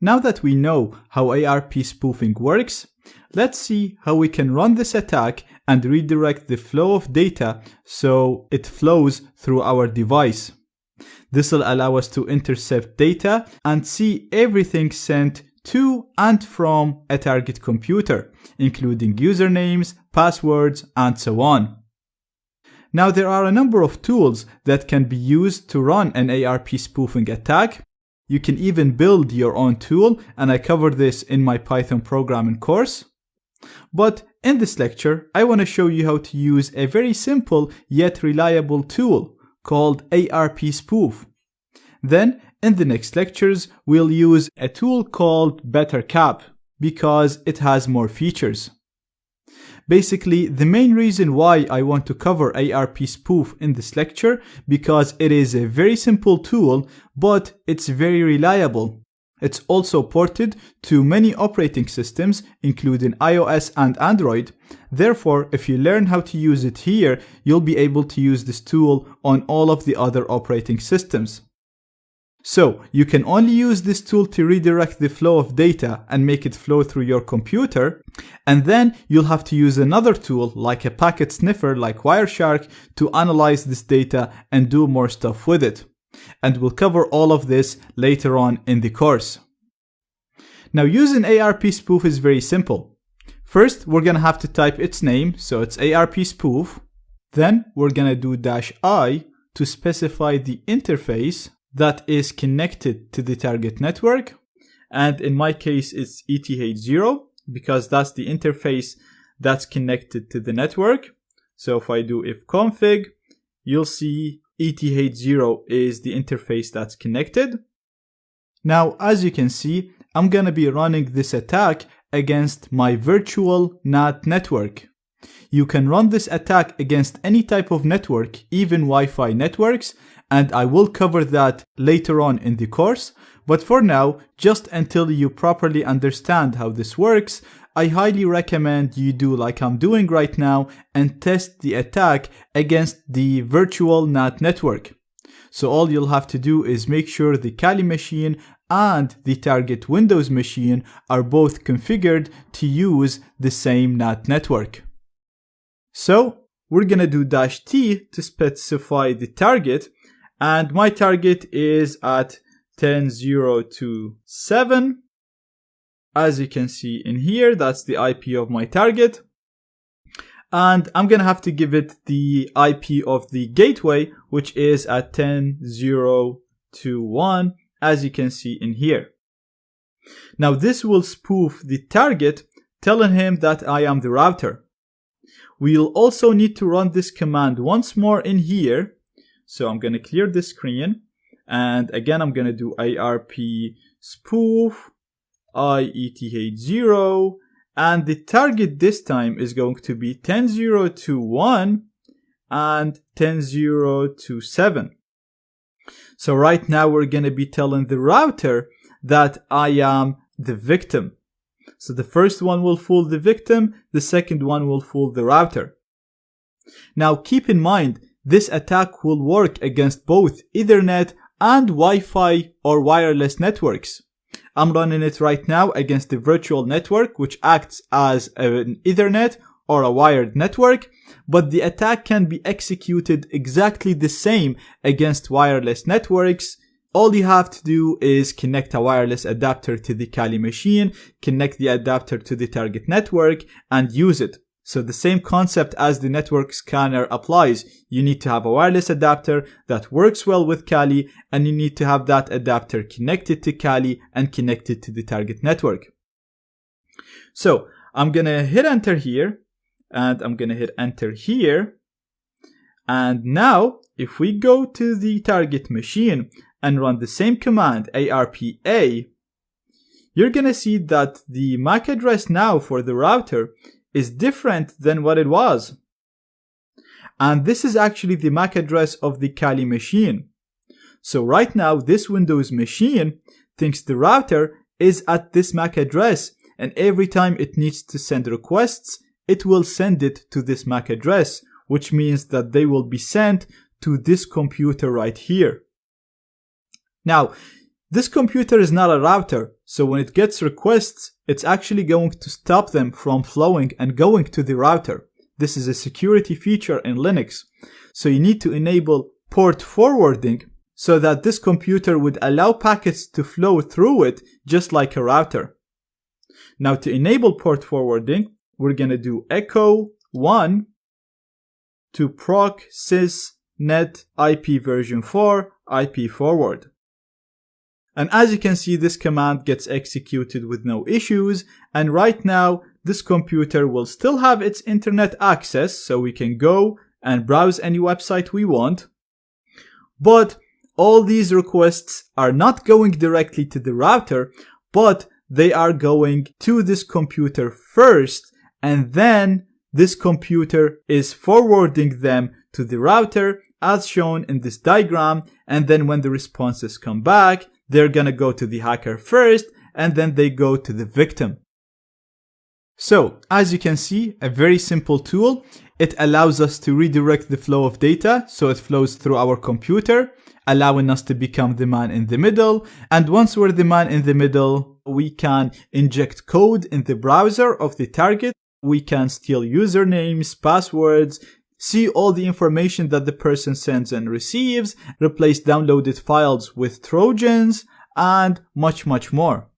Now that we know how ARP spoofing works, let's see how we can run this attack and redirect the flow of data so it flows through our device. This will allow us to intercept data and see everything sent to and from a target computer, including usernames, passwords, and so on. Now there are a number of tools that can be used to run an ARP spoofing attack. You can even build your own tool, and I covered this in my Python programming course. But in this lecture, I want to show you how to use a very simple yet reliable tool called ARP spoof. Then, in the next lectures, we'll use a tool called BetterCap because it has more features. Basically, the main reason why I want to cover ARP spoof in this lecture because it is a very simple tool, but it's very reliable. It's also ported to many operating systems, including iOS and Android. Therefore, if you learn how to use it here, you'll be able to use this tool on all of the other operating systems. So, you can only use this tool to redirect the flow of data and make it flow through your computer, and then you'll have to use another tool like a packet sniffer like Wireshark to analyze this data and do more stuff with it. And we'll cover all of this later on in the course. Now, using ARP spoof is very simple. First, we're going to have to type its name, so it's ARP spoof. Then, we're going to do -I to specify the interface that is connected to the target network. And in my case, it's ETH0 because that's the interface that's connected to the network. So if I do ifconfig, you'll see ETH0 is the interface that's connected. Now, as you can see, I'm going to be running this attack against my virtual NAT network. You can run this attack against any type of network, even Wi-Fi networks, and I will cover that later on in the course. But for now, just until you properly understand how this works, I highly recommend you do like I'm doing right now and test the attack against the virtual NAT network. So all you'll have to do is make sure the Kali machine and the target Windows machine are both configured to use the same NAT network. So we're gonna do -T to specify the target, and my target is at 10.0.2.7. As you can see in here, that's the IP of my target. And I'm gonna have to give it the IP of the gateway, which is at 10.0.2.1, as you can see in here. Now this will spoof the target, telling him that I am the router. We'll also need to run this command once more in here. So I'm going to clear the screen, and again I'm going to do ARP spoof IETH0, and the target this time is going to be 10.0.2.1 and 10.0.2.7. So right now we're going to be telling the router that I am the victim. So the first one will fool the victim, the second one will fool the router. Now keep in mind, this attack will work against both Ethernet and Wi-Fi or wireless networks. I'm running it right now against the virtual network, which acts as an Ethernet or a wired network, but the attack can be executed exactly the same against wireless networks. All you have to do is connect a wireless adapter to the Kali machine, connect the adapter to the target network, and use it. So the same concept as the network scanner applies. You need to have a wireless adapter that works well with Kali, and you need to have that adapter connected to Kali and connected to the target network. So I'm going to hit enter here, and I'm going to hit enter here. And now if we go to the target machine and run the same command, ARPA, you're going to see that the MAC address now for the router is different than what it was. And this is actually the MAC address of the Kali machine. So right now, this Windows machine thinks the router is at this MAC address, and every time it needs to send requests, it will send it to this MAC address, which means that they will be sent to this computer right here. Now, this computer is not a router, So when it gets requests, it's actually going to stop them from flowing and going to the router. This is a security feature in Linux. So you need to enable port forwarding so that this computer would allow packets to flow through it just like a router. Now to enable port forwarding, we're going to do echo 1 to proc sys net IP version 4 IP forward. And as you can see, this command gets executed with no issues. And right now, this computer will still have its internet access, so we can go and browse any website we want. But all these requests are not going directly to the router, but they are going to this computer first, and then this computer is forwarding them to the router as shown in this diagram. And then when the responses come back, they're gonna go to the hacker first, and then they go to the victim. So, as you can see, a very simple tool. It allows us to redirect the flow of data so it flows through our computer, allowing us to become the man in the middle. And once we're the man in the middle, we can inject code in the browser of the target. We can steal usernames, passwords, see all the information that the person sends and receives, replace downloaded files with Trojans, and much more.